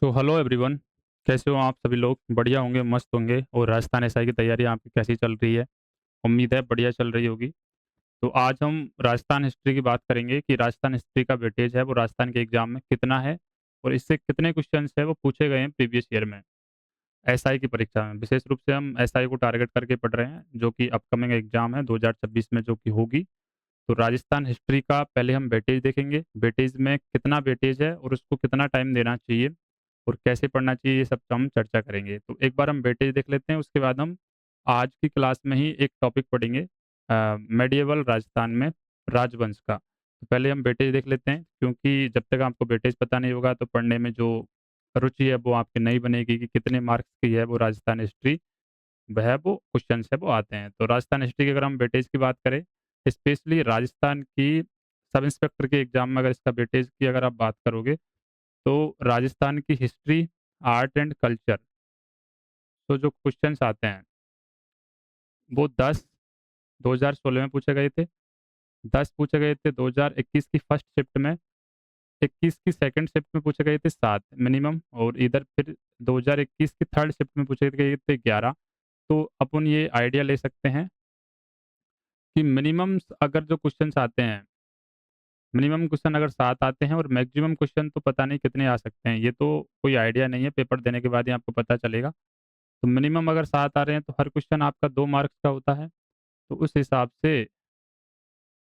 So hello everyone. कैसे हो आप सभी लोग? बढ़िया होंगे, मस्त होंगे। और राजस्थान एसआई की तैयारी आपकी कैसी चल रही है? उम्मीद है बढ़िया चल रही होगी। तो आज हम राजस्थान हिस्ट्री की बात करेंगे कि राजस्थान हिस्ट्री का वेटेज है वो राजस्थान के एग्जाम में कितना है, और इससे कितने क्वेश्चंस है वो पूछे गए हैं प्रीवियस ईयर में एसआई की परीक्षा में। विशेष रूप से हम एसआई को टारगेट करके पढ़ रहे हैं, जो कि अपकमिंग एग्जाम है 2026 में, जो कि होगी। तो राजस्थान हिस्ट्री का पहले हम वेटेज देखेंगे, वेटेज में कितना वेटेज है और उसको कितना टाइम देना चाहिए और कैसे पढ़ना चाहिए, ये सब का हम चर्चा करेंगे। तो एक बार हम वेटेज देख लेते हैं, उसके बाद हम आज की क्लास में ही एक टॉपिक पढ़ेंगे मेडिएवल राजस्थान में राजवंश का। तो पहले हम वेटेज देख लेते हैं, क्योंकि जब तक आपको वेटेज पता नहीं होगा तो पढ़ने में जो रुचि है वो आपकी नहीं बनेगी कि कितने मार्क्स की है वो राजस्थान हिस्ट्री, वह वो क्वेश्चन है वो आते हैं। तो राजस्थान हिस्ट्री की अगर हम वेटेज की बात करें, स्पेशली राजस्थान की सब इंस्पेक्टर के एग्जाम में अगर इसका वेटेज की अगर आप बात करोगे, तो राजस्थान की हिस्ट्री, आर्ट एंड कल्चर, तो जो क्वेश्चंस आते हैं वो 10 2016 में पूछे गए थे, 10 पूछे गए थे 2021 की फर्स्ट शिफ्ट में, 21 की सेकंड शिफ्ट में पूछे गए थे 7 मिनिमम, और इधर फिर 2021 की थर्ड शिफ्ट में पूछे गए थे 11। तो अपन ये आइडिया ले सकते हैं कि मिनिमम अगर जो क्वेश्चंस आते हैं, मिनिमम क्वेश्चन अगर 7 आते हैं और मैक्सिमम क्वेश्चन तो पता नहीं कितने आ सकते हैं, ये तो कोई आइडिया नहीं है, पेपर देने के बाद ही आपको पता चलेगा। तो मिनिमम अगर 7 आ रहे हैं तो हर क्वेश्चन आपका 2 मार्क्स का होता है। तो उस हिसाब से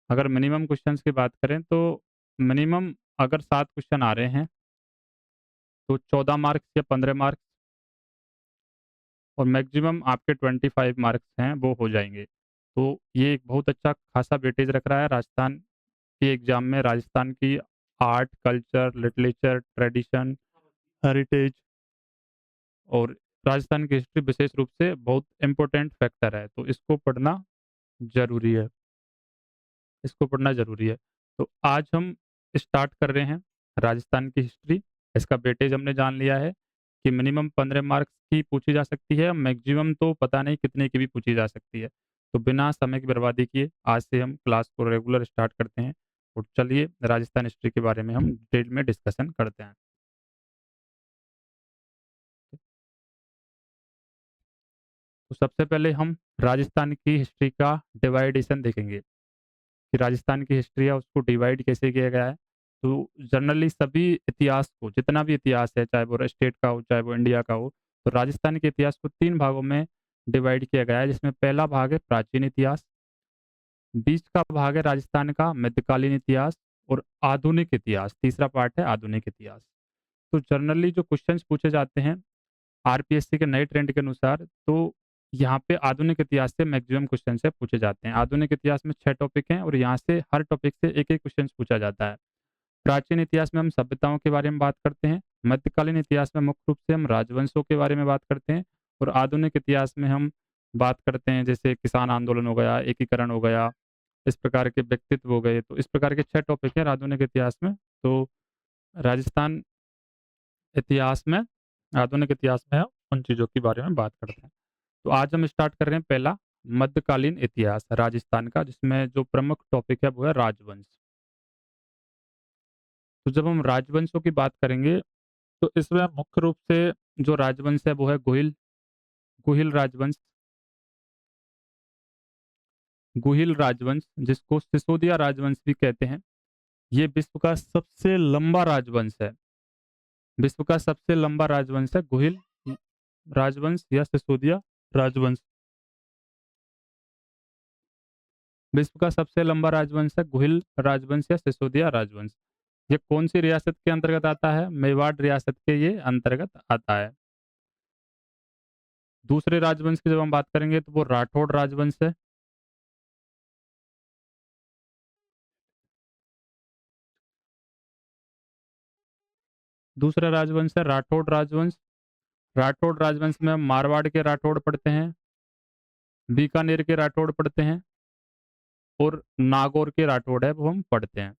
अगर मिनिमम क्वेश्चंस की बात करें तो मिनिमम अगर 7 क्वेश्चन आ रहे हैं तो 14 मार्क्स या 15 मार्क्स, और मैक्सिमम आपके 25 मार्क्स हैं वो हो जाएंगे। तो ये एक बहुत अच्छा खासा वेटेज रख रहा है राजस्थान के एग्जाम में। राजस्थान की art, culture, literature, tradition, heritage और राजस्थान की हिस्ट्री विशेष रूप से बहुत इंपॉर्टेंट फैक्टर है, तो इसको पढ़ना जरूरी है, इसको पढ़ना जरूरी है। तो आज हम स्टार्ट कर रहे हैं राजस्थान की हिस्ट्री। इसका वेटेज हमने जान लिया है कि मिनिमम 15 मार्क्स की पूछी जा सकती है, मैक्सिमम तो पता नहीं कितने की भी पूछी जा सकती है। तो बिना समय की बर्बादी किए आज से हम क्लास को रेगुलर स्टार्ट करते हैं, और चलिए राजस्थान हिस्ट्री के बारे में हम डिटेल में डिस्कशन करते हैं। तो सबसे पहले हम राजस्थान की हिस्ट्री का डिवाइडेशन देखेंगे कि राजस्थान की हिस्ट्री है उसको डिवाइड कैसे किया गया है। तो जनरली सभी इतिहास को, जितना भी इतिहास है, चाहे वो स्टेट का हो चाहे वो इंडिया का हो, तो राजस्थान के इतिहास को 3 भागों में डिवाइड किया गया है, जिसमें पहला भाग है प्राचीन इतिहास, बीच का भाग है राजस्थान का मध्यकालीन इतिहास, और आधुनिक इतिहास तीसरा पार्ट है आधुनिक इतिहास। तो जनरली जो क्वेश्चंस पूछे जाते हैं आरपीएससी के नए ट्रेंड के अनुसार, तो यहाँ पे आधुनिक इतिहास से मैक्सिमम क्वेश्चन से पूछे जाते हैं। आधुनिक इतिहास में 6 टॉपिक हैं और यहाँ से हर टॉपिक से एक एक क्वेश्चन पूछा जाता है। प्राचीन इतिहास में हम सभ्यताओं के बारे में बात करते हैं, मध्यकालीन इतिहास में मुख्य रूप से हम राजवंशों के बारे में बात करते हैं, और आधुनिक इतिहास में हम बात करते हैं जैसे किसान आंदोलन हो गया, एकीकरण हो गया, इस प्रकार के व्यक्तित्व हो गए। तो इस प्रकार के 6 टॉपिक हैं आधुनिक इतिहास में। तो राजस्थान इतिहास में, आधुनिक इतिहास में हम उन चीज़ों के बारे में बात करते हैं। तो आज हम स्टार्ट कर रहे हैं पहला मध्यकालीन इतिहास राजस्थान का, जिसमें जो प्रमुख टॉपिक है वो है राजवंश। तो जब हम राजवंशों की बात करेंगे तो इसमें मुख्य रूप से जो राजवंश है वो है गुहिल, गुहिल राजवंश, गुहिल राजवंश जिसको सिसोदिया राजवंश भी कहते हैं। ये विश्व का सबसे लंबा राजवंश है, विश्व का सबसे लंबा राजवंश है गुहिल राजवंश या सिसोदिया राजवंश। विश्व का सबसे लंबा राजवंश है गुहिल राजवंश या सिसोदिया राजवंश। ये कौन सी रियासत के अंतर्गत आता है? मेवाड़ रियासत के ये अंतर्गत आता है। दूसरे राजवंश की जब हम बात करेंगे तो वो राठौड़ राजवंश है। दूसरा राजवंश है राठौड़ राजवंश। राठौड़ राजवंश में हम मारवाड़ के राठौड़ पढ़ते हैं, बीकानेर के राठौड़ पढ़ते हैं, और नागौर के राठौड़ है वो हम पढ़ते हैं।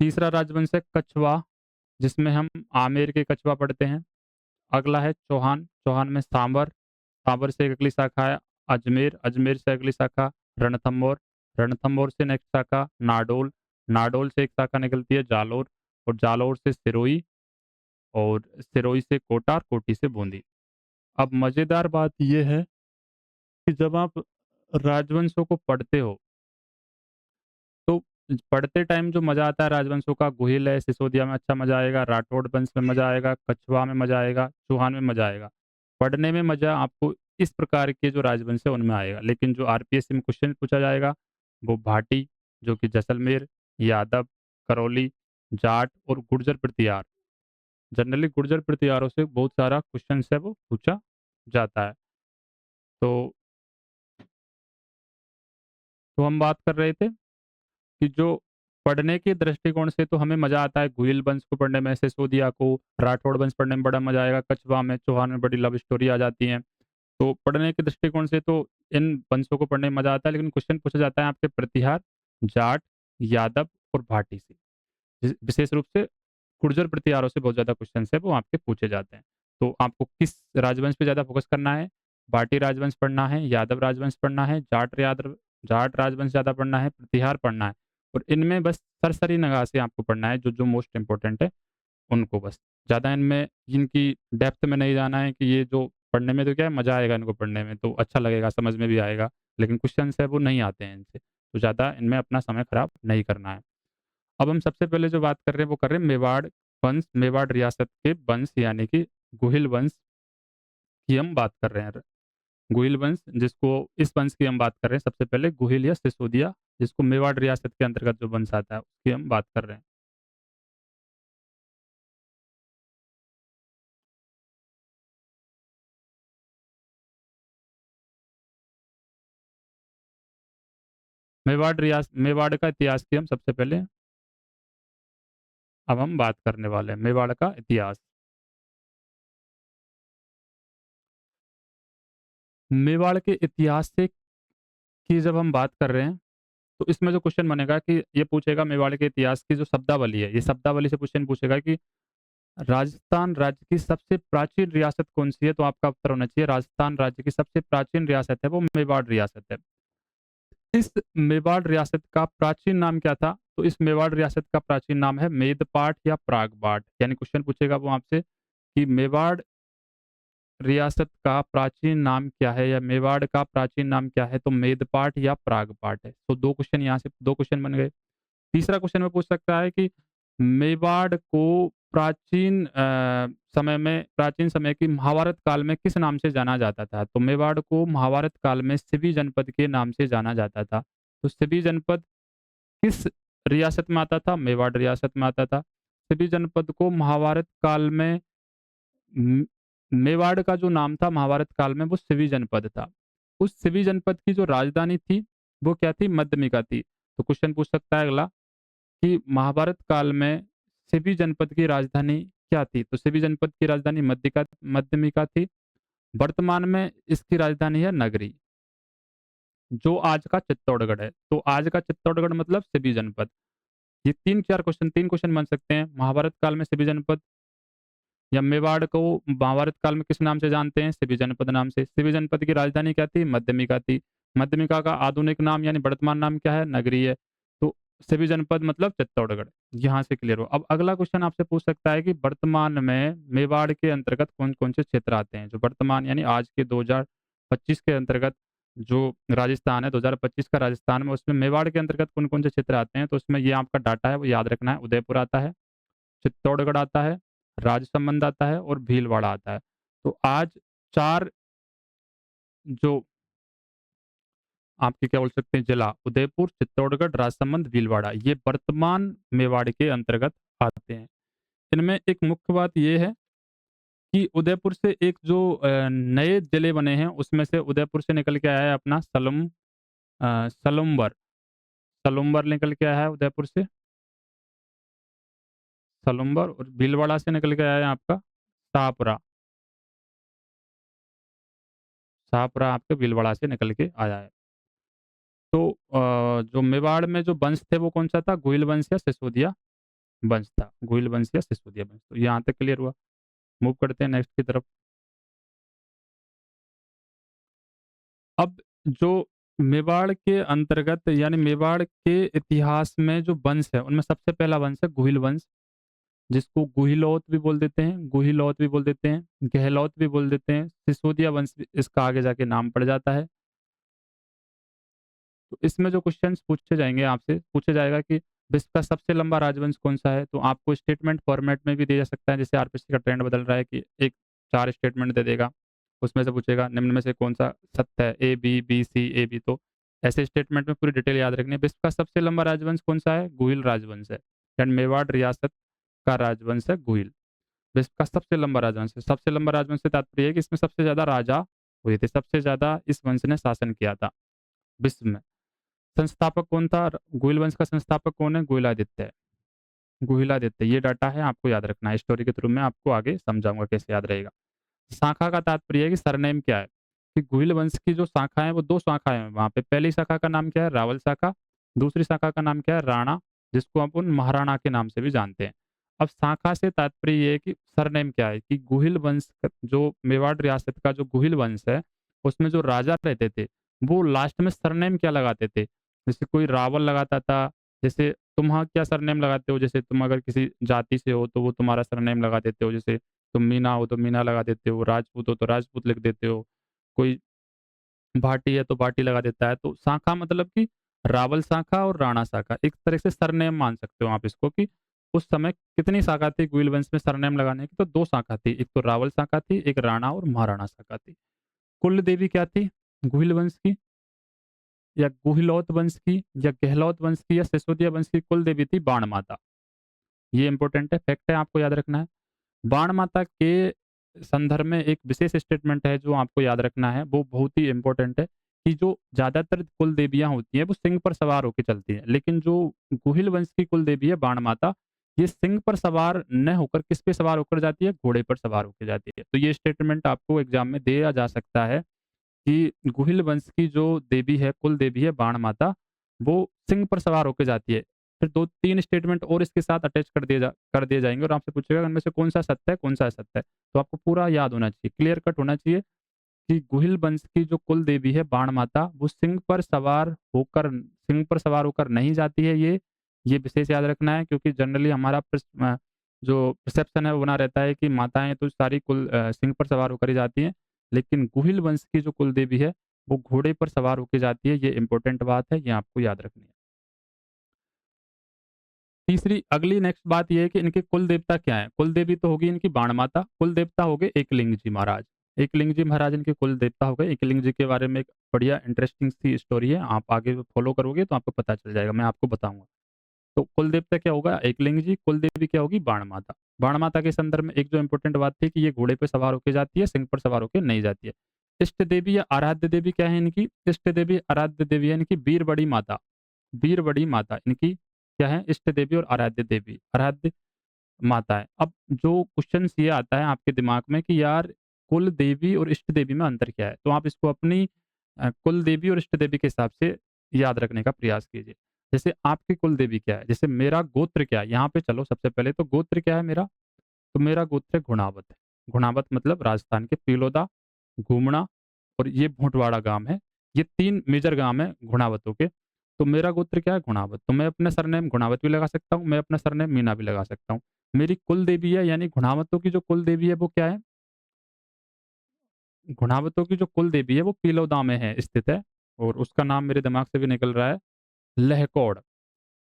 तीसरा राजवंश है कछवा, जिसमें हम आमेर के कछवा पढ़ते हैं। अगला है चौहान, चौहान में सांबर, सांबर से एक अगली शाखा है अजमेर, अजमेर से अगली शाखा रणथंभौर, रणथंभौर से नेक्स्ट शाखा नाडोल, नाडोल से एक शाखा निकलती है जालोर, और जालौर से सिरोही और सिरोही से कोटा और कोटी से बूंदी। अब मज़ेदार बात ये है कि जब आप राजवंशों को पढ़ते हो, तो पढ़ते टाइम जो मज़ा आता है राजवंशों का, गुहिल है, सिसोदिया में अच्छा मज़ा आएगा, राठौड़ वंश में मज़ा आएगा, कछवा में मज़ा आएगा, चौहान में मज़ा आएगा। पढ़ने में मज़ा आपको इस प्रकार के जो राजवंश है उनमें आएगा। लेकिन जो आरपीएससी में क्वेश्चन पूछा जाएगा, वो भाटी, जो कि जैसलमेर, यादव, करौली, जाट और गुर्जर प्रतिहार। जनरली गुर्जर प्रतिहारों से बहुत सारा क्वेश्चंस है वो पूछा जाता है। तो हम बात कर रहे थे कि जो पढ़ने के दृष्टिकोण से तो हमें मज़ा आता है गुहिल वंश को पढ़ने में, सिसोदिया को, राठौड़ वंश पढ़ने में बड़ा मज़ा आएगा, कछवा में, चौहान में बड़ी लव स्टोरी आ जाती है। तो पढ़ने के दृष्टिकोण से तो इन वंशों को पढ़ने में मज़ा आता है, लेकिन क्वेश्चन पूछा जाता है आपके प्रतिहार, जाट, यादव और भाटी से। विशेष रूप से गुर्जर प्रतिहारों से बहुत ज़्यादा क्वेश्चन है वो आपके पूछे जाते हैं। तो आपको किस राजवंश पे ज़्यादा फोकस करना है? भाटी राजवंश पढ़ना है, यादव राजवंश पढ़ना है, जाट राजवंश ज़्यादा पढ़ना है, प्रतिहार पढ़ना है। और इनमें बस सरसरी निगाह से आपको पढ़ना है जो मोस्ट इम्पोर्टेंट है उनको बस। ज़्यादा इनमें इनकी डेप्थ में नहीं जाना है कि ये जो पढ़ने में तो क्या है मज़ा आएगा इनको पढ़ने में, तो अच्छा लगेगा, समझ में भी आएगा, लेकिन क्वेश्चन्स है वो नहीं आते हैं इनसे। तो ज़्यादा इनमें अपना समय खराब नहीं करना है। अब हम सबसे पहले जो बात कर रहे हैं वो कर रहे हैं मेवाड़ वंश, मेवाड़ रियासत के वंश यानी कि गुहिल वंश की हम बात कर रहे हैं। गुहिल वंश जिसको इस वंश की हम बात कर रहे हैं सबसे पहले गुहिल या सिसोदिया, जिसको मेवाड़ रियासत के अंतर्गत जो वंश आता है उसकी हम बात कर रहे हैं। मेवाड़ का इतिहास की हम सबसे पहले अब हम बात करने वाले हैं मेवाड़ का इतिहास। मेवाड़ के इतिहास से की जब हम बात कर रहे हैं, तो इसमें जो क्वेश्चन बनेगा कि ये पूछेगा मेवाड़ के इतिहास की जो शब्दावली है, ये शब्दावली से क्वेश्चन पूछेगा कि राजस्थान राज्य की सबसे प्राचीन रियासत कौन-सी है? तो आपका उत्तर होना चाहिए राजस्थान राज्य की सबसे प्राचीन रियासत है वो मेवाड़ रियासत है। इस मेवाड़ रियासत का प्राचीन नाम क्या था? तो इस मेवाड़ रियासत का प्राचीन नाम है मेदपाट या प्रागबाट। यानी क्वेश्चन पूछेगा वो आपसे कि मेवाड़ रियासत का प्राचीन नाम क्या है या मेवाड़ का प्राचीन नाम क्या है? तो मेदपाट या प्रागपाट है। तो 2 क्वेश्चन यहाँ से 2 क्वेश्चन बन गए। तीसरा क्वेश्चन में पूछ सकता है कि मेवाड़ को प्राचीन समय की महाभारत काल में किस नाम से जाना जाता था? तो मेवाड़ को महाभारत काल में सिबी जनपद के नाम से जाना जाता था। तो सिबी जनपद किस रियासत में आता था? मेवाड़ रियासत में आता था। सिबी जनपद को महाभारत काल में म मेवाड़ का जो नाम था महाभारत काल में वो सिवी जनपद था। उस सिवी जनपद की जो राजधानी थी, वो क्या थी? मध्यमिका थी। तो क्वेश्चन पूछ सकता है अगला कि महाभारत काल में सिबी जनपद की राजधानी क्या थी? तो सिबी जनपद की राजधानी मध्यमिका थी। वर्तमान में इसकी राजधानी है नगरी, जो आज का चित्तौड़गढ़ है। तो आज का चित्तौड़गढ़ मतलब सिबी जनपद। ये 3 क्वेश्चन बन सकते हैं। महाभारत काल में सिबी जनपद या मेवाड़ को महाभारत काल में किस नाम से जानते हैं? सिबी जनपद नाम से। सिबी जनपद की राजधानी क्या थी? मध्यमिका थी। मध्यमिका का आधुनिक नाम यानी वर्तमान नाम क्या है? नगरी है। तो सिबी जनपद मतलब चित्तौड़गढ़। यहाँ से क्लियर हो। अब अगला क्वेश्चन आपसे पूछ सकता है कि वर्तमान में मेवाड़ के अंतर्गत कौन-कौन से क्षेत्र आते हैं? जो वर्तमान यानी आज के 2025 के अंतर्गत जो राजस्थान है, 2025 का राजस्थान में उसमें मेवाड़ के अंतर्गत कौन-कौन से क्षेत्र आते हैं? तो उसमें ये आपका डाटा है वो याद रखना है। उदयपुर आता है, चित्तौड़गढ़ आता है, राजसमंद आता है और भीलवाड़ा आता है। तो आज 4 जो आपके क्या बोल सकते हैं जिला उदयपुर, चित्तौड़गढ़, राजसमंद, भीलवाड़ा ये वर्तमान मेवाड़ के अंतर्गत आते हैं। इनमें एक मुख्य बात ये है कि उदयपुर से एक जो नए जिले बने हैं उसमें से उदयपुर से निकल के आया है अपना सलुम्बर। सलुम्बर निकल के आया है उदयपुर से, सलुम्बर और भीलवाड़ा से निकल के आया है आपका शाहपुरा। शाहपुरा आपके भीलवाड़ा से निकल के आया है। तो जो मेवाड़ में जो वंश थे वो कौन-सा था? गुहिल वंश या सिसोदिया वंश था। गुहिल वंश या सिसोदिया वंश। तो यहाँ तक क्लियर हुआ। मूव करते हैं नेक्स्ट की तरफ। अब जो मेवाड़ के अंतर्गत यानी मेवाड़ के इतिहास में जो वंश है, उनमें सबसे पहला वंश है गुहिल वंश। जिसको गुहिलौत भी बोल देते हैं, गुहिलौत भी बोल देते हैं, गहलौत भी बोल देते हैं, सिसोदिया वंश भी इसका आगे जाके नाम पड़ जाता है। तो इसमें जो क्वेश्चंस पूछे जाएँगे आपसे, पूछा जाएगा कि विश्व का सबसे लंबा राजवंश कौन-सा है? तो आपको स्टेटमेंट फॉर्मेट में भी दिया जा सकता है, जैसे आरपीएससी का ट्रेंड बदल रहा है कि एक 4 स्टेटमेंट दे देगा, उसमें से पूछेगा निम्न में से कौन-सा सत्य है? ए, बी, बी, सी, ए, बी। तो ऐसे स्टेटमेंट में पूरी डिटेल याद रखनी है। विश्व का सबसे लंबा राजवंश कौन-सा है? गुहिल राजवंश है। एंड मेवाड़ रियासत का राजवंश है गुहिल। विश्व का सबसे लंबा राजवंश है। सबसे लंबा राजवंश से तात्पर्य है कि इसमें सबसे ज़्यादा राजा हुए थे, सबसे ज़्यादा इस वंश ने शासन किया था विश्व में। संस्थापक कौन था? गुहिल वंश का संस्थापक कौन है? गुहिलादित्य है। गुहिलादित्य, ये डाटा है, आपको याद रखना है। स्टोरी के थ्रू मैं आपको आगे समझाऊँगा कैसे याद रहेगा। शाखा का तात्पर्य है कि सरनेम क्या है? कि गुहिल वंश की जो शाखा है वो 2 शाखाएँ हैं वहाँ पे। पहली शाखा का नाम क्या है? रावल शाखा। दूसरी शाखा का नाम क्या है? राणा, जिसको अपन महाराणा के नाम से भी जानते हैं। अब शाखा से तात्पर्य ये है कि सरनेम क्या है? कि गुहिल वंश जो मेवाड़ रियासत का जो गुहिल वंश है, उसमें जो राजा रहते थे, वो लास्ट में सरनेम क्या लगाते थे? जैसे कोई रावल लगाता था, जैसे तुम वहाँ क्या सरनेम लगाते हो? जैसे तुम अगर किसी जाति से हो, तो वो तुम्हारा सरनेम लगा देते हो। जैसे तुम मीना हो तो मीना लगा देते हो, राजपूत हो तो राजपूत लिख देते हो, कोई भाटी है तो भाटी लगा देता है। तो शाखा मतलब कि रावल शाखा और राणा शाखा, एक तरह से सरनेम मान सकते हो आप इसको कि उस समय कितनी शाखा थी गुइल वंश में सरनेम लगाने की? तो 2 शाखा थी, एक तो रावल शाखा थी, एक राणा और महाराणा शाखा थी। कुल देवी क्या थी गुहिल वंश की, या गुहिलौत वंश की, या गहलौत वंश की, या सिसोदिया वंश की? कुल देवी थी बाण माता। ये इंपॉर्टेंट है, फैक्ट है, आपको याद रखना है। बाण माता के संदर्भ में एक विशेष स्टेटमेंट है जो आपको याद रखना है, वो बहुत ही इम्पोर्टेंट है कि जो ज़्यादातर कुल देवियाँ होती हैं वो सिंह पर सवार होकर चलती हैं, लेकिन जो गुहिल वंश की कुल देवी है बाण माता, ये सिंह पर सवार न होकर किस पे सवार होकर जाती है? घोड़े पर सवार होकर जाती है। तो ये स्टेटमेंट आपको एग्जाम में दिया जा सकता है कि गुहिल वंश की जो देवी है, कुल देवी है बाण माता, वो सिंह पर सवार होके जाती है। फिर 2-3 स्टेटमेंट और इसके साथ अटैच कर दिए जाएँगे और आपसे पूछेगा इनमें से कौन-सा सत्य है, कौन-सा असत्य है। तो आपको पूरा याद होना चाहिए, क्लियर कट होना चाहिए कि गुहिल वंश की जो कुल देवी है बाण माता, वो सिंह पर सवार होकर नहीं जाती है, ये विशेष याद रखना है, क्योंकि जनरली हमारा जो परसेप्शन है वो बना रहता है कि माताएँ तो सारी सिंह पर सवार होकर ही जाती हैं। लेकिन गुहिल वंश की जो कुल देवी है, वो घोड़े पर सवार होके जाती है, ये इम्पोर्टेंट बात है, ये आपको याद रखनी है। तीसरी अगली नेक्स्ट बात ये है कि इनके कुल देवता क्या हैं? कुल देवी तो होगी इनकी बाण माता, कुल देवता हो गए एकलिंग जी महाराज। एकलिंग जी महाराज इनके कुल देवता हो गए। एकलिंग जी के बारे में एक बढ़िया इंटरेस्टिंग सी स्टोरी है, आप आगे फॉलो करोगे तो आपको पता चल जाएगा, मैं आपको बताऊँगा। तो कुल देवता क्या होगा? एकलिंग जी, कुल देवी क्या होगी? बाण माता। बाण माता के संदर्भ में एक जो इम्पोर्टेंट बात थी कि ये घोड़े पे सवार होके जाती है, सिंह पर सवार होके नहीं जाती है। इष्ट देवी या आराध्य देवी क्या है इनकी? इष्ट देवी, आराध्य देवी है इनकी बीरबड़ी माता। बीरबड़ी माता इनकी क्या है? इष्ट देवी और आराध्य देवी, आराध्य माता है। अब जो क्वेश्चन्स ये आता है आपके दिमाग में कि यार कुल देवी और इष्ट देवी में अंतर क्या है? तो आप इसको अपनी कुल देवी और इष्ट देवी के हिसाब से याद रखने का प्रयास कीजिए। जैसे आपकी कुल देवी क्या है? जैसे मेरा गोत्र क्या है? यहाँ पे चलो सबसे पहले तो गोत्र क्या है मेरा? तो मेरा गोत्र घुणावत है। घुणावत मतलब राजस्थान के तिलोदा, गुमला और ये भोटवाड़ा गाँव है। ये 3 मेजर गाँव हैं घुणावतों के। तो मेरा गोत्र क्या है? घुणावत। तो मैं अपना सरनेम घुणावत भी लगा सकता हूँ, मैं अपना सरनेम मीना भी लगा सकता हूँ। मेरी कुल देवी है यानी घुणावतों की जो कुल देवी है वो क्या है? घुणावतों की जो कुल देवी है वो तिलोदा में है स्थित है, और उसका नाम मेरे दिमाग से भी निकल रहा है, लहकोड़।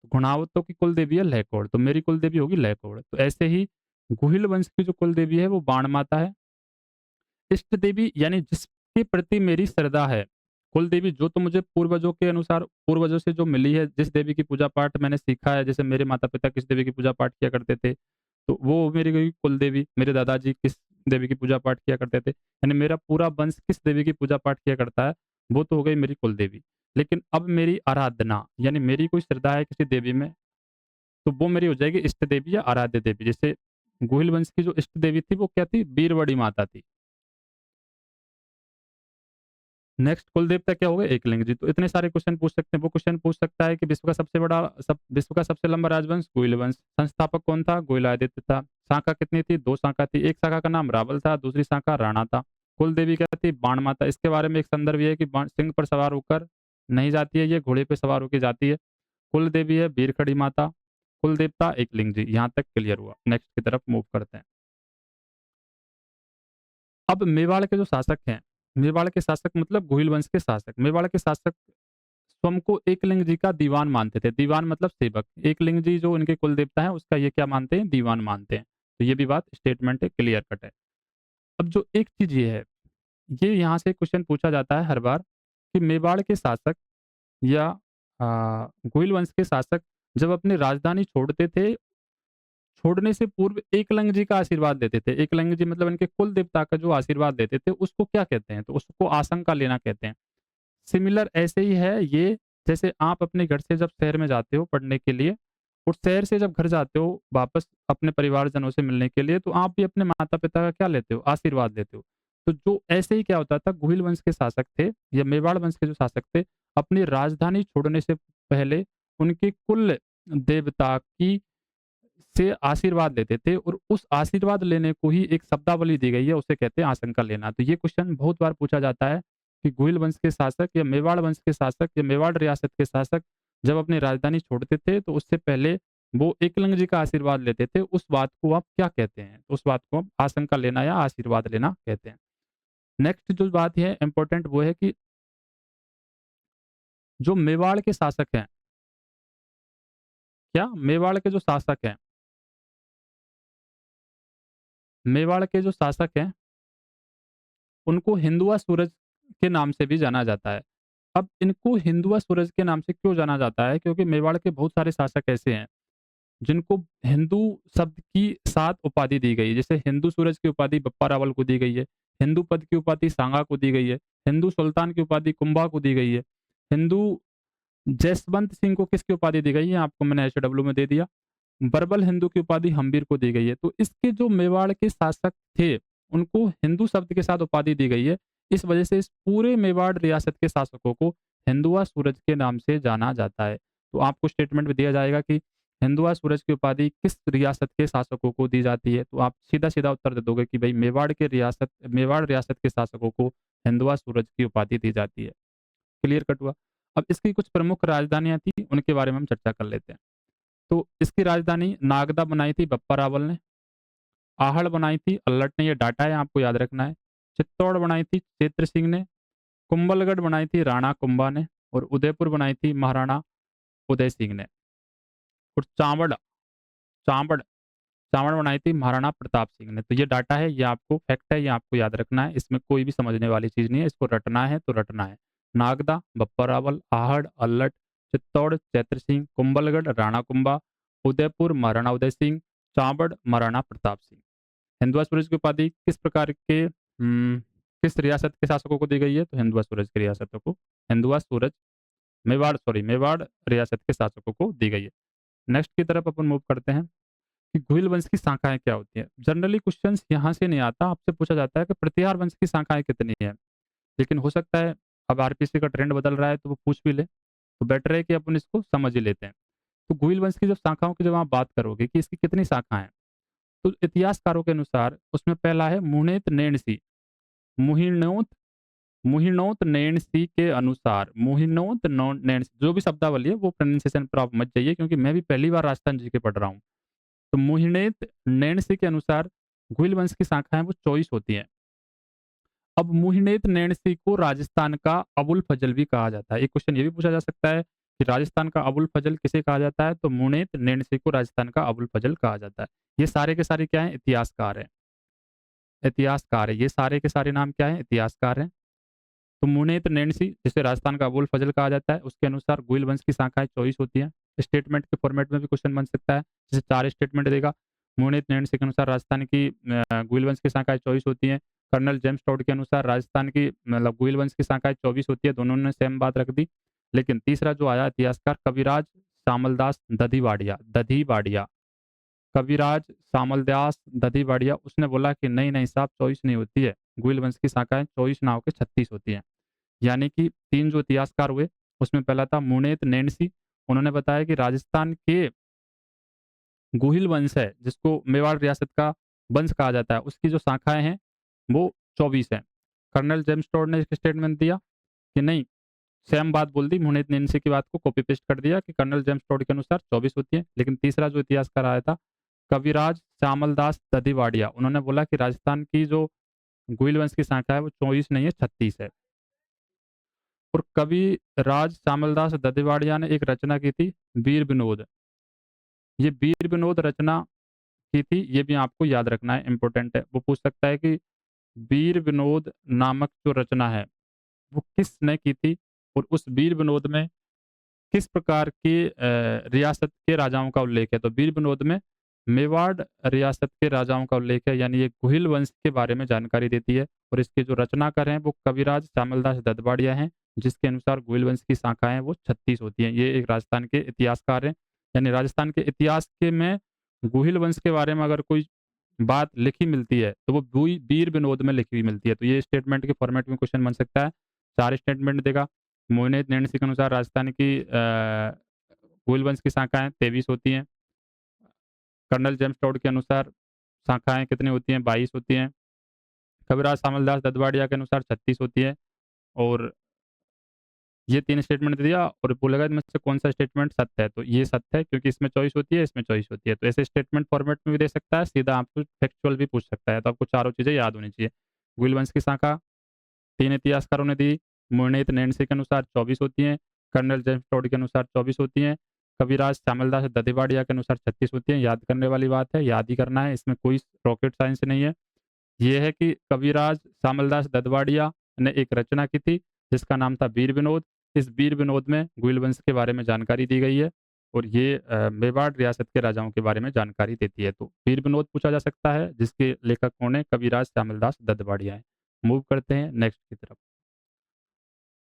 घुणावतों की कुल देवी है लहकोड़, तो मेरी कुल देवी होगी लहकोड़। तो ऐसे ही गुहिल वंश की जो कुल देवी है वो बाण माता है। इष्ट देवी यानी जिसके प्रति मेरी श्रद्धा है। कुल देवी जो तो मुझे पूर्वजों के अनुसार पूर्वजों से जो मिली है, जिस देवी की पूजा पाठ मैंने सीखा है, जैसे मेरे माता-पिता किस देवी की पूजा पाठ किया करते थे, तो वो मेरी गई कुल देवी। मेरे दादाजी किस देवी की पूजा पाठ किया करते थे, यानी मेरा पूरा वंश किस देवी की पूजा पाठ किया करता है, वो तो हो गई मेरी कुल देवी। लेकिन अब मेरी आराधना यानी मेरी कोई श्रद्धा है किसी देवी में, तो वो मेरी हो जाएगी इष्ट देवी या आराध्य देवी। जैसे गोहिल वंश की जो इष्ट देवी थी वो क्या थी? बीरबड़ी माता थी। नेक्स्ट कुल देवता क्या हो गए? एकलिंग जी। तो इतने सारे क्वेश्चन पूछ सकते हैं। वो क्वेश्चन पूछ सकता है कि विश्व का सबसे लंबा राजवंश गुहिल वंश। संस्थापक कौन था? गुहिलादित्य था। शाखा कितनी थी? 2 शाखा थी। एक शाखा का नाम रावल था, दूसरी शाखा राणा था। कुल देवी क्या थी? बाण माता। इसके बारे में एक संदर्भ ये है कि बाण सिंह पर सवार होकर नहीं जाती है, ये घोड़े पे सवार होके जाती है। कुल देवी है बीरखड़ी माता। कुल देवता, एकलिंग जी। यहाँ तक क्लियर हुआ। नेक्स्ट की तरफ मूव करते हैं। अब मेवाड़ के जो शासक हैं, मेवाड़ के शासक मतलब गोहिल वंश के शासक। मेवाड़ के शासक स्वयं को एकलिंग जी का दीवान मानते थे। दीवान मतलब सेवक। एकलिंग जी जो इनके कुल देवता है, उसका ये क्या मानते हैं? दीवान मानते हैं। तो ये भी बात स्टेटमेंट है, क्लियर कट है। अब जो एक चीज़ ये है, ये यहाँ से क्वेश्चन पूछा जाता है हर बार कि मेवाड़ के शासक या गोहिल वंश के शासक जब अपनी राजधानी छोड़ते थे, छोड़ने से पूर्व एकलिंग जी का आशीर्वाद लेते थे। एकलिंग जी मतलब इनके कुल देवता का जो आशीर्वाद लेते थे, उसको क्या कहते हैं? तो उसको आशंका लेना कहते हैं। सिमिलर ऐसे ही है ये, जैसे आप अपने घर से जब शहर में जाते हो पढ़ने के लिए और शहर से जब घर जाते हो वापस अपने परिवारजनों से मिलने के लिए, तो आप भी अपने माता-पिता का क्या लेते हो? आशीर्वाद लेते हो। तो जो ऐसे ही क्या होता था, गोहिल वंश के शासक थे या मेवाड़ वंश के जो शासक थे, अपनी राजधानी छोड़ने से पहले उनके कुल देवता की से आशीर्वाद लेते थे और उस आशीर्वाद लेने को ही एक शब्दावली दी गई है, उसे कहते हैं आशंका लेना। तो ये क्वेश्चन बहुत बार पूछा जाता है कि गोहिल वंश के शासक या मेवाड़ वंश के शासक या मेवाड़ रियासत के शासक जब अपनी राजधानी छोड़ते थे, तो उससे पहले वो एकलिंग जी का आशीर्वाद लेते थे। उस बात को आप क्या कहते हैं? तो उस बात को आप आशंका लेना या आशीर्वाद लेना कहते हैं। नेक्स्ट जो बात है इंपॉर्टेंट, वो है कि जो मेवाड़ के शासक हैं, क्या मेवाड़ के जो शासक हैं, मेवाड़ के जो शासक हैं, उनको हिंदुआ सूरज के नाम से भी जाना जाता है। अब इनको हिंदुआ सूरज के नाम से क्यों जाना जाता है? क्योंकि मेवाड़ के बहुत सारे शासक ऐसे हैं, जिनको हिंदू शब्द की साथ उपाधि दी गई है। जैसे हिंदू सूरज की उपाधि बप्पा रावल को दी गई है, हिंदू पद की उपाधि सांगा को दी गई है, हिंदू सुल्तान की उपाधि कुंभा को दी गई है, हिंदू जसवंत सिंह को किसकी उपाधि दी गई है? आपको मैंने एचडब्ल्यू में दे दिया। बर्बल हिंदू की उपाधि हम्बीर को दी गई है। तो इसके जो मेवाड़ के शासक थे, उनको हिंदू शब्द के साथ उपाधि दी गई है। इस वजह से इस पूरे मेवाड़ रियासत के शासकों को हिंदुआ सूरज के नाम से जाना जाता है। तो आपको स्टेटमेंट में दिया जाएगा कि हिंदुआ सूरज की उपाधि किस रियासत के शासकों को दी जाती है? तो आप सीधा-सीधा उत्तर दे दोगे कि भई मेवाड़ रियासत के शासकों को हिंदुआ सूरज की उपाधि दी जाती है। क्लियर कट हुआ? अब इसकी कुछ प्रमुख राजधानियाँ थी, उनके बारे में हम चर्चा कर लेते हैं। तो इसकी राजधानी नागदा बनाई थी बप्पा रावल ने, आहड़ बनाई थी अल्लट ने, ये डाटा है आपको याद रखना है। चित्तौड़ बनाई थी चेत्र सिंह ने, कुंभलगढ़ बनाई थी राणा कुंभा ने और उदयपुर बनाई थी महाराणा उदय सिंह ने। और चांवड़ चावड़ बनाई थी महाराणा प्रताप सिंह ने। तो ये डाटा है, ये आपको फैक्ट है, ये आपको याद रखना है। इसमें कोई भी समझने वाली चीज़ नहीं है, इसको रटना है तो रटना है। नागदा, बप्पा रावल, आहड़, अल्लट, चित्तौड़, चैत्र सिंह, कुंभलगढ़, राणा कुंभा, उदयपुर, महाराणा उदय सिंह, चांवड़, महाराणा प्रताप सिंह। हिंदुआ सूरज की उपाधि किस प्रकार के किस रियासत के शासकों को दी गई है? तो हिंदुआ सूरज की रियासतों को, हिंदुआ सूरज मेवाड़ रियासत के शासकों को दी गई है। नेक्स्ट की तरफ अपन मूव करते हैं कि गोहिल वंश की शाखाएँ क्या होती हैं? जनरली क्वेश्चंस यहाँ से नहीं आता, आपसे पूछा जाता है कि प्रतिहार वंश की शाखाएँ कितनी हैं? लेकिन हो सकता है अब आरपीसी का ट्रेंड बदल रहा है तो वो पूछ भी ले, तो बेटर है कि अपन इसको समझ ही लेते हैं। तो गोहिल वंश की जब शाखाओं की जब आप बात करोगे कि इसकी कितनी शाखाएँ हैं, तो इतिहासकारों के अनुसार उसमें पहला है मुनेत नैणसी, मुहिनोत मुहिनोत नैणसी के अनुसार मुहिनोत नौ नैणसी, जो भी शब्दावली है वो प्रोनाउंसिएशन पर आप मत जाइए, क्योंकि मैं भी पहली बार राजस्थान जीके पढ़ रहा हूँ। तो मोहिनेत नैणसी के अनुसार गुइल वंश की शाखाएं वो 24 होती हैं। अब मोहिनेत नैणसी को राजस्थान का अबुल फजल भी कहा जाता है। एक क्वेश्चन ये भी पूछा जा सकता है कि राजस्थान का अबुल फजल किसे कहा जाता है? तो मुनेत नैणसी को राजस्थान का अबुल फजल कहा जाता है। ये सारे के सारे क्या हैं? इतिहासकार हैं। इतिहासकार है, ये सारे के सारे नाम क्या हैं? इतिहासकार हैं। तो मुनेत नैणसी जिसे राजस्थान का अबुल फजल कहा जाता है, उसके अनुसार गुइल वंश की शाखाएं 24 होती हैं। स्टेटमेंट के फॉर्मेट में भी क्वेश्चन बन सकता है, जैसे 4 स्टेटमेंट देगा। मुनेत नैणसी के अनुसार राजस्थान की गुइल वंश की शाखाएं 24 होती हैं। कर्नल जेम्स टॉड के अनुसार राजस्थान की मतलब गुइल वंश की शाखाएं 24 होती है। दोनों ने सेम बात रख दी। लेकिन तीसरा जो आया इतिहासकार कविराज सामलदास दधीवाड़िया, कविराज सामलदास दधीवाड़िया, उसने बोला कि नहीं नहीं साहब, 24 नहीं होती है। गुइल वंश की शाखाएं 24 ना होकर 36 होती हैं। यानी कि 3 जो इतिहासकार हुए, उसमें पहला था मुनेत नैणसी। उन्होंने बताया कि राजस्थान के गोहिल वंश है, जिसको मेवाड़ रियासत का वंश कहा जाता है, उसकी जो शाखाएँ हैं, वो 24 हैं। कर्नल जेम्स टोड ने एक स्टेटमेंट दिया कि नहीं, सेम बात बोल दी, मोहित नैन्सी की बात को कॉपी पेस्ट कर दिया कि कर्नल जेम्स टोड के अनुसार 24 होती है। लेकिन तीसरा जो इतिहासकार आया था, कविराज श्यामल दास ददीवाड़िया, उन्होंने बोला कि राजस्थान की जो गुहिल वंश की शाखा है वो 24 नहीं है, 36 है। और कवि राज श्यामल दास ददीवाड़िया ने एक रचना की थी, वीर विनोद। ये वीर विनोद रचना की थी, ये भी आपको याद रखना है, इंपॉर्टेंट है। वो पूछ सकता है कि वीर विनोद नामक जो रचना है वो किसने की थी, और उस वीर विनोद में किस प्रकार की रियासत के राजाओं का उल्लेख है। तो वीर विनोद में मेवाड़ रियासत के राजाओं का उल्लेख है, यानी ये गुहिल वंश के बारे में जानकारी देती है। और इसके जो रचनाकार हैं वो कविराज श्यामलदास ददबाड़िया हैं, जिसके अनुसार गुहिल वंश की शाखाएं वो 36 होती हैं। ये एक राजस्थान के इतिहासकार हैं, यानी राजस्थान के इतिहास के में गुहिल वंश के बारे में अगर कोई बात लिखी मिलती है तो वो वीर विनोद में लिखी हुई मिलती है। तो ये स्टेटमेंट के फॉर्मेट में क्वेश्चन बन सकता है। 4 स्टेटमेंट देगा। मोहित नैन्सी के अनुसार राजस्थान की भूल वंश की शाखाएँ 23 होती हैं। कर्नल जेम्स टोड के अनुसार शाखाएँ कितनी होती हैं? 22 होती हैं। कविराज सामलदास ददवाड़िया के अनुसार 36 होती है। और ये 3 स्टेटमेंट दे दिया और बोलेगा इनमें से कौन-सा स्टेटमेंट सत्य है? तो ये सत्य है क्योंकि इसमें चॉइस होती है, इसमें चॉइस होती है। तो ऐसे स्टेटमेंट फॉर्मेट में भी दे सकता है, सीधा आपको फैक्चुअल भी पूछ सकता है। तो आपको चारों चीज़ें याद होनी चाहिए। भूल वंश की शाखा 3 इतिहासकारों ने दी। मोहित नैन्सी के अनुसार 24 होती हैं। कर्नल जेम्स टोड के अनुसार 24 होती हैं। कविराज श्यामलदास ददीवाड़िया के अनुसार 36 होती हैं। याद करने वाली बात है, याद ही करना है, इसमें कोई रॉकेट साइंस नहीं है। ये है कि कविराज श्यामलदास ददवाड़िया ने एक रचना की थी, जिसका नाम था वीर विनोद। इस वीर विनोद में गुइल वंश के बारे में जानकारी दी गई है, और ये मेवाड़ रियासत के राजाओं के बारे में जानकारी देती है। तो वीर विनोद पूछा जा सकता है, जिसके लेखक कौन है? कविराज श्यामलदास ददवाड़िया है। मूव करते हैं नेक्स्ट की तरफ।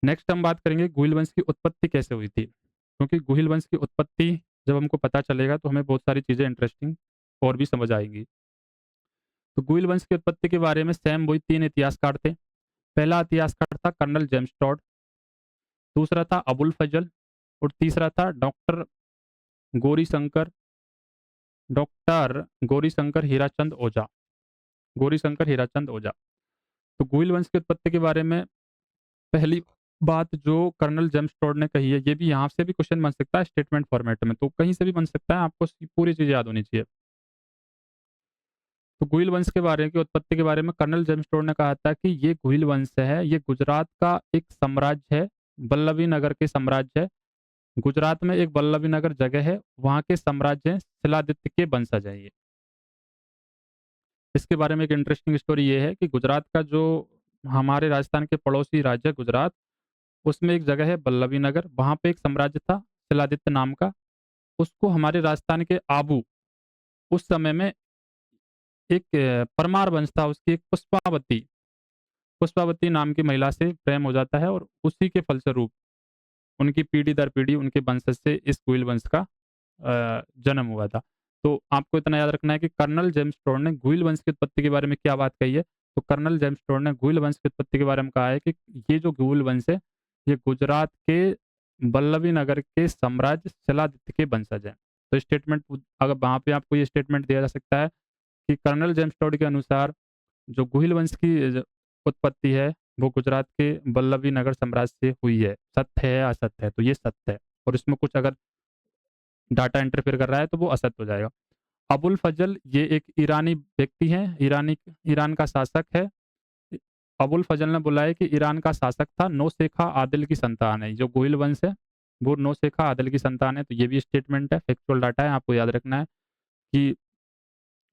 नेक्स्ट हम बात करेंगे गुहिल वंश की उत्पत्ति कैसे हुई थी, क्योंकि गुहिल वंश की उत्पत्ति जब हमको पता चलेगा तो हमें बहुत सारी चीज़ें इंटरेस्टिंग और भी समझ आएंगी। तो गुहिल वंश की उत्पत्ति के बारे में सेम वही 3 इतिहासकार थे। पहला इतिहासकार था कर्नल जेम्स टॉड, दूसरा था अबुल फजल, और तीसरा था गौरीशंकर गौरीशंकर हीराचंद ओझा। गौरीशंकर हीराचंद ओझा। तो गुहिल वंश की उत्पत्ति के बारे में पहली बात जो कर्नल जेम्स टोड ने कही है, ये भी यहाँ से भी क्वेश्चन बन सकता है स्टेटमेंट फॉर्मेट में, तो कहीं से भी बन सकता है, आपको इसकी पूरी चीज़ याद होनी चाहिए। तो गुहिल वंश के बारे की उत्पत्ति के बारे में कर्नल जेम्स टोड ने कहा था कि ये गुहिल वंश है, ये गुजरात का एक साम्राज्य है, वल्लभी नगर के साम्राज्य है। गुजरात में एक वल्लभी नगर जगह है, वहाँ के साम्राज्य हैं, शिलादित्य के वंशज हैं ये। इसके बारे में एक इंटरेस्टिंग स्टोरी ये है कि गुजरात का जो हमारे राजस्थान के पड़ोसी राज्य है गुजरात, उसमें एक जगह है वल्लभी नगर, वहाँ पे एक साम्राज्य था शिलादित्य नाम का। उसको हमारे राजस्थान के आबू, उस समय में एक परमार वंश था, उसकी एक पुष्पावती पुष्पावती नाम की महिला से प्रेम हो जाता है, और उसी के फलस्वरूप उनकी पीढ़ी दर पीढ़ी उनके वंशज से इस कुइल वंश का जन्म हुआ था। तो आपको इतना याद रखना है कि कर्नल जेम्स टोड ने गुइल वंश की उत्पत्ति के बारे में क्या बात कही है। तो कर्नल जेम्स टोड ने गुइल वंश की उत्पत्ति के बारे में कहा है कि ये जो गुइल वंश है, ये गुजरात के वल्लभी नगर के साम्राज्य शिलादित्य के वंशज हैं। तो स्टेटमेंट अगर वहाँ पे आपको ये स्टेटमेंट दिया जा सकता है कि कर्नल जेम्स टोड के अनुसार जो गुहिल वंश की उत्पत्ति है, वो गुजरात के वल्लभी नगर साम्राज्य से हुई है। सत्य है या असत्य है? तो ये सत्य है, और इसमें कुछ अगर डाटा इंटरफेयर कर रहा है तो वो असत्य हो जाएगा। अबुल फजल ये एक ईरानी व्यक्ति है, ईरान का शासक है। अबुल फजल ने बोला है कि ईरान का शासक था, नौशेखा आदिल की संतान है। जो गुहिल वंश है वो नौशेखा आदिल की संतान है। तो ये भी स्टेटमेंट है, फैक्चुअल डाटा है, आपको याद रखना है कि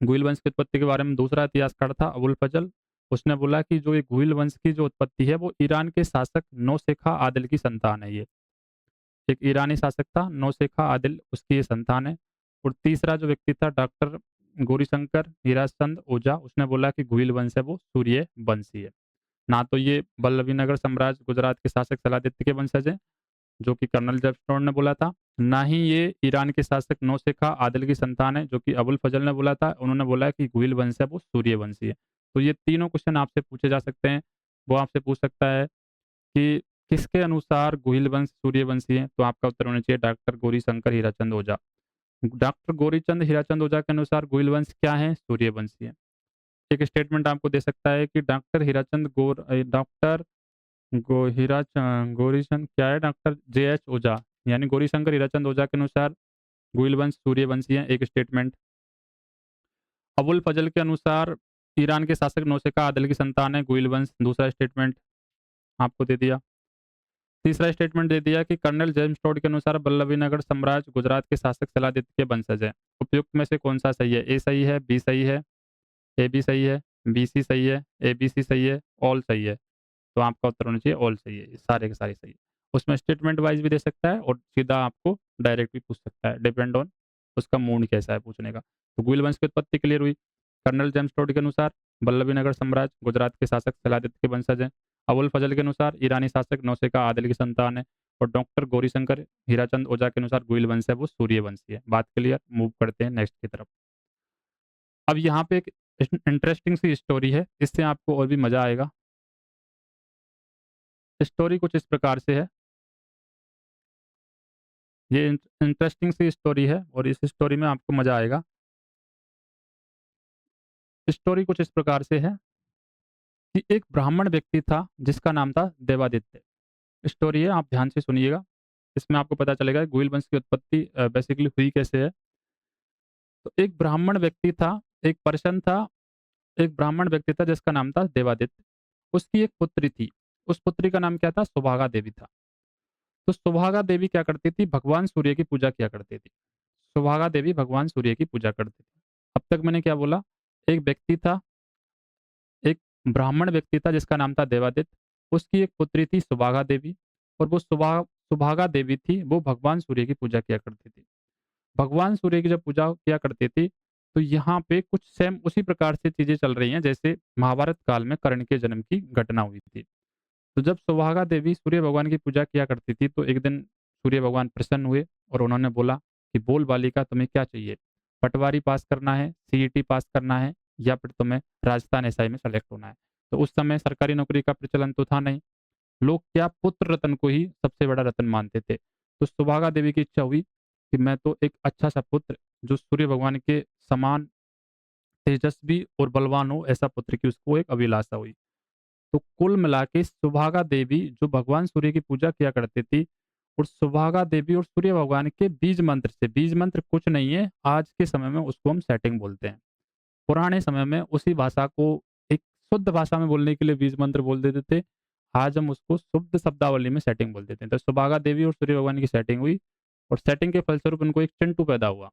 गुहिल वंश की उत्पत्ति के बारे में दूसरा इतिहासकार था अबुल फजल। उसने बोला कि जो ये गुहिल वंश की जो उत्पत्ति है वो ईरान के शासक नौशेखा आदिल की संतान है। ये एक ईरानी शासक था नौशेखा आदिल, उसकी ये संतान है। और तीसरा जो व्यक्ति था डॉक्टर गौरीशंकर हीराचंद ओझा, उसने बोला कि गुहिल वंश है वो सूर्य वंशी है। ना तो ये वल्लभी नगर साम्राज्य गुजरात के शासक सलादित्य के वंशज हैं, जो कि कर्नल जेम्स ने बोला था, ना ही ये ईरान के शासक नौशेखा आदिल की संतान है, जो कि अबुल फजल ने बोला था। उन्होंने बोला कि गुहिल वंश है वो सूर्यवंशी है। तो ये तीनों क्वेश्चन आपसे पूछे जा सकते हैं। वो आपसे पूछ सकता है कि किसके अनुसार गुहिल वंश सूर्यवंशी है, तो आपका उत्तर होना चाहिए डॉक्टर गौरी शंकर हीराचंद ओझा। डॉक्टर गौरीचंद हीराचंद ओझा के अनुसार गुहिल वंश क्या है? सूर्यवंशी है। एक स्टेटमेंट आपको दे सकता है कि डॉक्टर गौरीशंकर क्या है डॉक्टर जे.एच. ओझा, यानी गौरीशंकर हीराचंद ओझा के अनुसार गुइलवंश सूर्यवंशी हैं, एक स्टेटमेंट। अबुल फजल के अनुसार ईरान के शासक नौशेखा आदिल की संतान है गुइलवंश, दूसरा स्टेटमेंट आपको दे दिया। तीसरा स्टेटमेंट दे दिया कि कर्नल जेम्स टोड के अनुसार बल्लभी नगर साम्राज्य गुजरात के शासक सलादित्य के वंशज हैं। उपयुक्त में से कौन सा सही है? ए सही है, बी सही है, ए बी सही है, बी सी सही है, ए बी सी सही है, ऑल सही है। तो आपका उत्तर होना चाहिए ऑल सही है, ये सारे के सारे सही है। उसमें स्टेटमेंट वाइज भी दे सकता है और सीधा आपको डायरेक्ट भी पूछ सकता है, डिपेंड ऑन उसका मूड कैसा है पूछने का। तो गुइल वंश की उत्पत्ति क्लियर हुई। कर्नल जेम्स टोड के अनुसार बल्लभी नगर साम्राज्य गुजरात के शासक सलादित्य के वंशज हैं। अबुल फजल के अनुसार ईरानी शासक नौशेखा आदिल की संतान है। और डॉक्टर गौरीशंकर हीराचंद ओझा के अनुसार गुइल वंश है वो सूर्यवंशी है। बात क्लियर, मूव करते हैं नेक्स्ट की तरफ। अब यहाँ पे एक इंटरेस्टिंग सी स्टोरी है, इससे आपको और भी मजा आएगा। स्टोरी कुछ इस प्रकार से है, ये इंटरेस्टिंग सी स्टोरी है और इस स्टोरी में आपको मजा आएगा। स्टोरी कुछ इस प्रकार से है कि एक ब्राह्मण व्यक्ति था जिसका नाम था देवादित्य। स्टोरी है, आप ध्यान से सुनिएगा। इसमें आपको पता चलेगा गुइल वंश की उत्पत्ति बेसिकली हुई कैसे है। तो एक ब्राह्मण व्यक्ति था, एक पर्सन था, एक ब्राह्मण व्यक्ति था जिसका नाम था देवादित्य। उसकी एक पुत्री थी, उस पुत्री का नाम क्या था? सुभागा देवी था। तो सुभागा देवी क्या करती थी? भगवान सूर्य की पूजा किया करती थी। सुभागा देवी भगवान सूर्य की पूजा करती थी। अब तक मैंने क्या बोला? एक व्यक्ति था, एक ब्राह्मण व्यक्ति था जिसका नाम था देवादित्य। उसकी एक पुत्री थी सुभागा देवी, और वो सुभागा देवी थी, वो भगवान सूर्य की पूजा किया करती थी। भगवान सूर्य की जब पूजा किया करती थी, तो यहाँ पे कुछ सेम उसी प्रकार से चीजें चल रही हैं जैसे महाभारत काल में कर्ण के जन्म की घटना हुई थी। तो जब सुहागा देवी सूर्य भगवान की पूजा किया करती थी, तो एक दिन सूर्य भगवान प्रसन्न हुए और उन्होंने बोला कि बोल बालिका, तुम्हें क्या चाहिए? पटवारी पास करना है, सीईटी पास करना है, या फिर तुम्हें राजस्थान एसआई में सेलेक्ट होना है? तो उस समय सरकारी नौकरी का प्रचलन तो था नहीं, लोग क्या पुत्र रत्न को ही सबसे बड़ा रत्न मानते थे। तो सुभागा देवी की इच्छा हुई कि मैं तो एक अच्छा सा पुत्र जो सूर्य भगवान के समान तेजस्वी और बलवान हो, ऐसा पुत्र की उसको एक अभिलाषा हुई। तो कुल मिला के सुभागा देवी जो भगवान सूर्य की पूजा किया करती थी, और सुभागा देवी और सूर्य भगवान के बीज मंत्र से, बीज मंत्र कुछ नहीं है, आज के समय में उसको हम सेटिंग बोलते हैं। पुराने समय में उसी भाषा को एक शुद्ध भाषा में बोलने के लिए बीज मंत्र बोल देते थे। आज हम उसको शुद्ध शब्दावली में सेटिंग बोल देते हैं। तो सुभागा देवी और सूर्य भगवान की सेटिंग हुई, और सेटिंग के फलस्वरूप उनको एक चिंटू पैदा हुआ।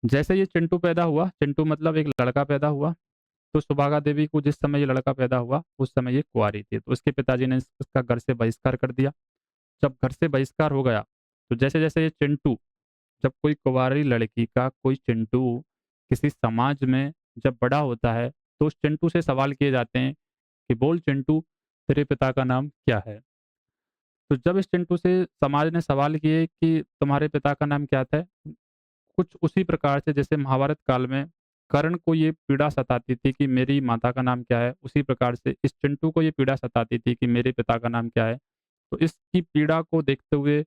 जैसे ये चिंटू पैदा हुआ, चिंटू मतलब एक लड़का पैदा हुआ, तो सुभागा देवी को जिस समय ये लड़का पैदा हुआ उस समय ये कुंवारी थी। तो उसके पिताजी ने इसका घर से बहिष्कार कर दिया। जब घर से बहिष्कार हो गया, तो जैसे जैसे ये चिंटू, जब कोई कुंवारी लड़की का कोई चिंटू किसी समाज में जब बड़ा होता है, तो उस चिंटू से सवाल किए जाते हैं कि बोल चिंटू, तेरे पिता का नाम क्या है? तो जब इस चिंटू से समाज ने सवाल किए कि तुम्हारे पिता का नाम क्या था, कुछ उसी प्रकार से जैसे महाभारत काल में कर्ण को ये पीड़ा सताती थी कि मेरी माता का नाम क्या है, उसी प्रकार से इस चिंटू को ये पीड़ा सताती थी कि मेरे पिता का नाम क्या है। तो इसकी पीड़ा को देखते हुए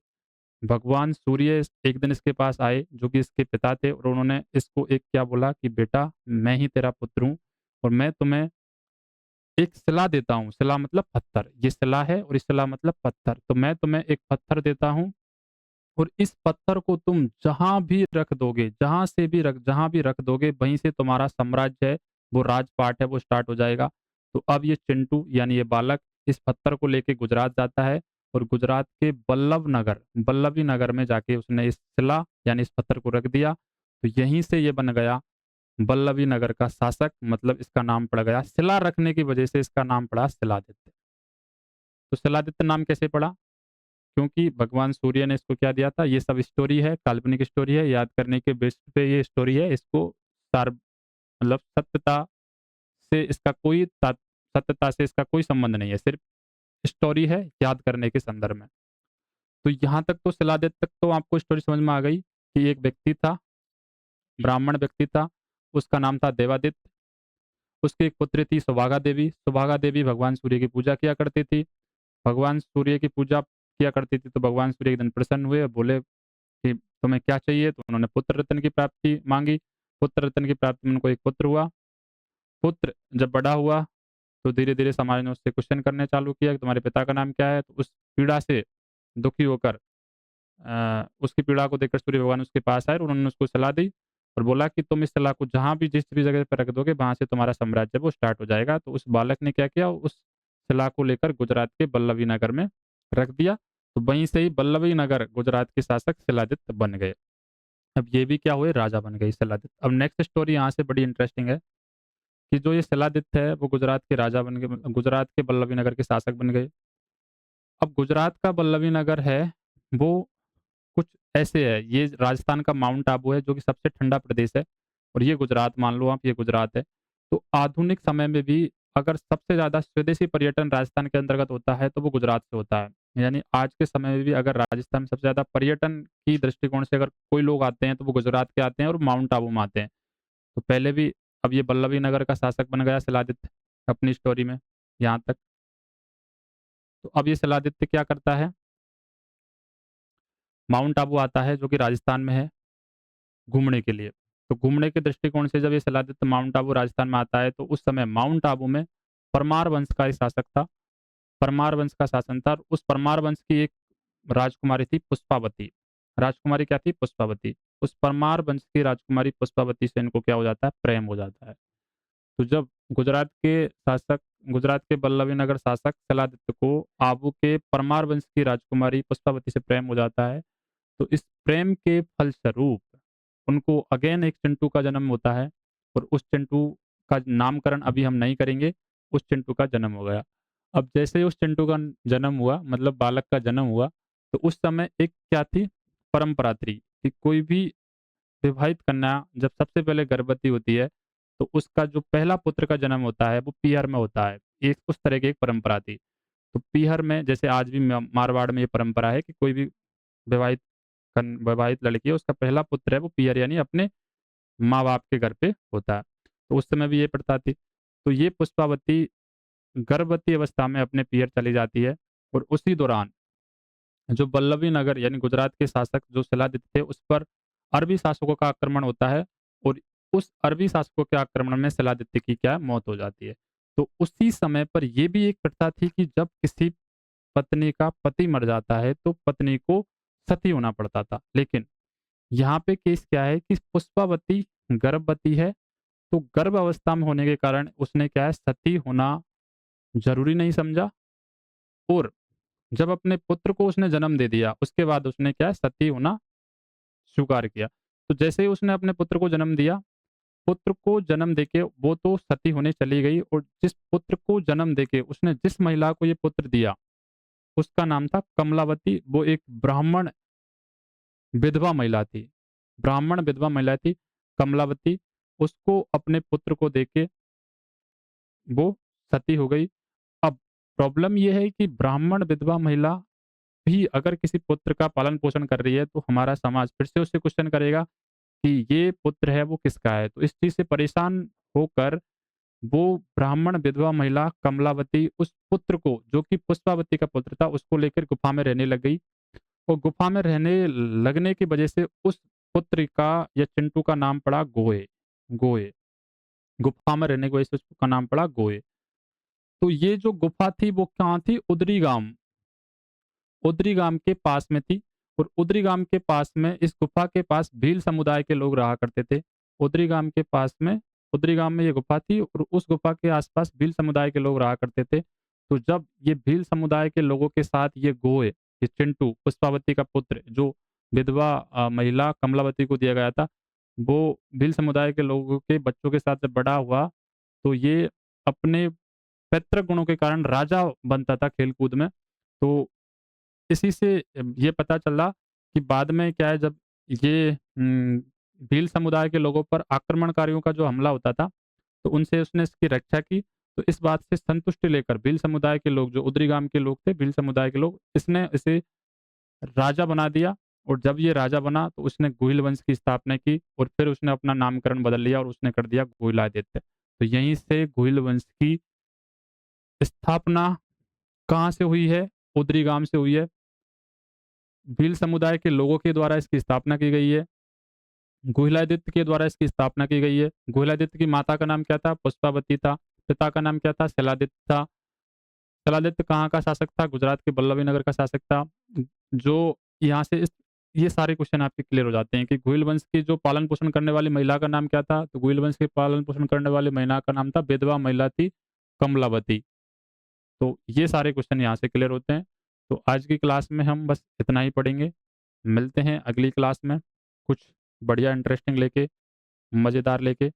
भगवान सूर्य एक दिन इसके पास आए, जो कि इसके पिता थे, और उन्होंने इसको एक क्या बोला कि बेटा, मैं ही तेरा पुत्र हूँ, और मैं तुम्हें एक सिला देता हूँ। सिला मतलब पत्थर, ये सिला है और इस सिला मतलब पत्थर। तो मैं तुम्हें एक पत्थर देता हूँ, और इस पत्थर को तुम जहां भी रख दोगे, जहां भी रख दोगे, वहीं से तुम्हारा साम्राज्य है, वो राजपाट है, वो स्टार्ट हो जाएगा। तो अब ये चिंटू यानी ये बालक इस पत्थर को लेके गुजरात जाता है, और गुजरात के बल्लभी नगर में जाके उसने इस शिला यानी इस पत्थर को रख दिया। तो यहीं से ये बन गया बल्लभी नगर का शासक, मतलब इसका नाम पड़ गया, शिला रखने की वजह से इसका नाम पड़ा शिलादित्य। तो शिलादित्य नाम कैसे पड़ा? क्योंकि भगवान सूर्य ने इसको क्या दिया था। ये सब स्टोरी है, काल्पनिक स्टोरी है, याद करने के बेस पे ये स्टोरी है। इसको सार मतलब से इसका कोई सत्यता से इसका कोई संबंध नहीं है, सिर्फ स्टोरी है याद करने के संदर्भ में। तो यहाँ तक तो शिलादित तक तो आपको स्टोरी समझ में आ गई कि एक व्यक्ति था, ब्राह्मण व्यक्ति था, उसका नाम था देवादित्य। उसकी एक पुत्री थी सुभागा देवी। सुभागा देवी भगवान सूर्य की पूजा किया करती थी। भगवान सूर्य की पूजा किया करती थी, तो भगवान सूर्य एक दिन प्रसन्न हुए और बोले कि तुम्हें क्या चाहिए? तो उन्होंने पुत्र रत्न की प्राप्ति मांगी। पुत्र रत्न की प्राप्ति में उनको एक पुत्र हुआ। पुत्र जब बड़ा हुआ, तो धीरे-धीरे समाज ने उससे क्वेश्चन करने चालू किया कि तुम्हारे पिता का नाम क्या है? तो उस पीड़ा से दुखी होकर उसकी पीड़ा को देखकर सूर्य भगवान उसके पास आए और उन्होंने उसको सलाह दी और बोला कि तुम इस सलाह को जहाँ भी जिस भी जगह पे रख दोगे वहाँ से तुम्हारा साम्राज्य वो स्टार्ट हो जाएगा। तो उस बालक ने क्या किया, उस सलाह को लेकर गुजरात के बल्लभी नगर में रख दिया। तो वहीं से ही बल्लभी नगर गुजरात के शासक शिलादित्य बन गए। अब ये भी क्या हुए, राजा बन गए शिलादित्य। अब नेक्स्ट स्टोरी यहाँ से बड़ी इंटरेस्टिंग है कि जो ये शिलादित्य है वो गुजरात के राजा बन गए, गुजरात के बल्लभी नगर के शासक बन गए। अब गुजरात का बल्लभी नगर है वो कुछ ऐसे है, ये राजस्थान का माउंट आबू है जो कि सबसे ठंडा प्रदेश है और ये गुजरात मान लो आप, ये गुजरात है। तो आधुनिक समय में भी अगर सबसे ज़्यादा स्वदेशी पर्यटन राजस्थान के अंतर्गत होता है तो वो गुजरात से होता है। यानी आज के समय में भी अगर राजस्थान में सबसे ज़्यादा पर्यटन की दृष्टिकोण से अगर कोई लोग आते हैं तो वो गुजरात के आते हैं और माउंट आबू में आते हैं। तो पहले भी अब ये बल्लभी नगर का शासक बन गया शिलादित्य अपनी स्टोरी में यहाँ तक। तो अब ये शिलादित्य क्या करता है, माउंट आबू आता है जो कि राजस्थान में है घूमने के लिए। तो घूमने के दृष्टिकोण से जब ये सलादित्य माउंट आबू राजस्थान में आता है तो उस समय माउंट आबू में परमार वंश का एक शासक था। परमार वंश का शासन था और उस परमार वंश की एक राजकुमारी थी पुष्पावती। राजकुमारी क्या थी? पुष्पावती। उस परमार वंश की राजकुमारी पुष्पावती से इनको क्या हो जाता है? प्रेम हो जाता है। तो जब गुजरात के शासक गुजरात के बल्लभी नगर शासक सलादित्य को आबू के परमार वंश की राजकुमारी पुष्पावती से प्रेम हो जाता है। तो इस प्रेम के फलस्वरूप उनको अगेन एक चिंटू का जन्म होता है और उस चिंटू का नामकरण अभी हम नहीं करेंगे, उस चिंटू का जन्म हो गया। अब जैसे ही उस चिंटू का जन्म हुआ, मतलब बालक का जन्म हुआ, तो उस समय एक क्या थी परंपरा थी कि कोई भी विवाहित कन्या जब सबसे पहले गर्भवती होती है तो उसका जो पहला पुत्र का जन्म होता है वो पीहर में होता है। एक उस तरह की एक परंपरा थी। तो पीहर में जैसे आज भी मारवाड़ में ये परंपरा है कि कोई भी विवाहित विवाहित लड़की है उसका पहला पुत्र है वो पीहर यानी अपने माँ बाप के घर पे होता है। तो उस समय भी ये प्रथा थी। तो ये पुष्पावती गर्भवती अवस्था में अपने पीहर चली जाती है और उसी दौरान जो बल्लभी नगर यानी गुजरात के शासक जो शिलादित्य थे उस पर अरबी शासकों का आक्रमण होता है और उस अरबी शासकों के आक्रमण में शिलादित्य की क्या मौत हो जाती है। तो उसी समय पर यह भी एक प्रथा थी कि जब किसी पत्नी का पति मर जाता है तो पत्नी को सती होना पड़ता था। लेकिन यहाँ पे केस क्या है कि पुष्पावती गर्भवती है, तो गर्भ अवस्था में होने के कारण उसने क्या है सती होना जरूरी नहीं समझा और जब अपने पुत्र को उसने जन्म दे दिया उसके बाद उसने क्या है सती होना स्वीकार किया। तो जैसे ही उसने अपने पुत्र को जन्म दिया, पुत्र को जन्म देके वो तो सती होने चली गई और जिस पुत्र को जन्म देके उसने जिस महिला को ये पुत्र दिया उसका नाम था कमलावती। वो एक ब्राह्मण विधवा महिला थी। ब्राह्मण विधवा महिला थी कमलावती। उसको अपने पुत्र को देके वो सती हो गई। अब प्रॉब्लम ये है कि ब्राह्मण विधवा महिला भी अगर किसी पुत्र का पालन-पोषण कर रही है, तो हमारा समाज फिर से उससे क्वेश्चन करेगा कि ये पुत्र है वो किसका है? तो इस चीज़ से परेशान होकर वो ब्राह्मण विधवा महिला कमलावती उस पुत्र को जो कि पुष्पावती का पुत्र था, उसको लेकर गुफ़ा में रहने लग गई और गुफ़ा में रहने लगने की वजह से उस पुत्र का या चिंटू का नाम पड़ा गोए। गोए। गुफ़ा में रहने की वजह से उसका नाम पड़ा गोए। तो ये जो गुफ़ा थी वो कहाँ थी? उदरी गाँव। उदरी गाँव के पास में थी और उदरी गाँव के पास में इस गुफ़ा के पास भील समुदाय के लोग रहा करते थे। उदरी गाँव के पास में उदरी गाँव में ये गुफ़ा थी और उस गुफ़ा के आस-पास भील समुदाय के लोग रहा करते थे। तो जब ये भील समुदाय के लोगों के साथ ये गोए, ये चिंटू, पुष्पावती का पुत्र जो विधवा महिला कमलावती को दिया गया था, वो भील समुदाय के लोगों के बच्चों के साथ जब बड़ा हुआ, तो ये अपने पैतृक गुणों के कारण राजा बनता था खेल-कूद में। तो इसी से ये पता चला कि बाद में क्या है जब ये भील समुदाय के लोगों पर आक्रमणकारियों का जो हमला होता था, तो उनसे उसने इसकी रक्षा की। तो इस बात से संतुष्टि लेकर भील समुदाय के लोग जो उदरी गाँव के लोग थे, भील समुदाय के लोग, इसने इसे राजा बना दिया और जब ये राजा बना तो उसने गोहिल वंश की स्थापना की और फिर उसने अपना नामकरण बदल लिया और उसने कर दिया गोहिलादित्य। तो यहीं से गोहिल वंश की स्थापना कहाँ से हुई है? उदरी गाँव से हुई है। भील समुदाय के लोगों के द्वारा इसकी स्थापना की गई है। गुहिलादित्य के द्वारा इसकी स्थापना की गई है। गुहिलादित्य की माता का नाम क्या था? पुष्पावती था। पिता का नाम क्या था? शैलादित्य था। शैलादित्य कहाँ का शासक था? गुजरात के वल्लभी नगर का शासक था। जो यहाँ से इस ये सारे क्वेश्चन आपके क्लियर हो जाते हैं कि गुहिल वंश की जो पालन-पोषण करने वाली महिला का नाम क्या था? तो गुहिल वंश के पालन-पोषण करने वाली महिला का नाम था, विधवा महिला थी कमलावती। तो ये सारे क्वेश्चन यहाँ से क्लियर होते हैं। तो आज की क्लास में हम बस इतना ही पढ़ेंगे। मिलते हैं अगली क्लास में, कुछ बढ़िया इंटरेस्टिंग लेके, मज़ेदार लेके।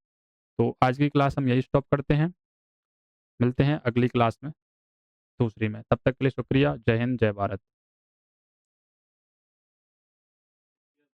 तो आज की क्लास हम यहीं स्टॉप करते हैं। मिलते हैं अगली क्लास में, दूसरी में। तब तक के लिए शुक्रिया। जय हिंद, जय भारत।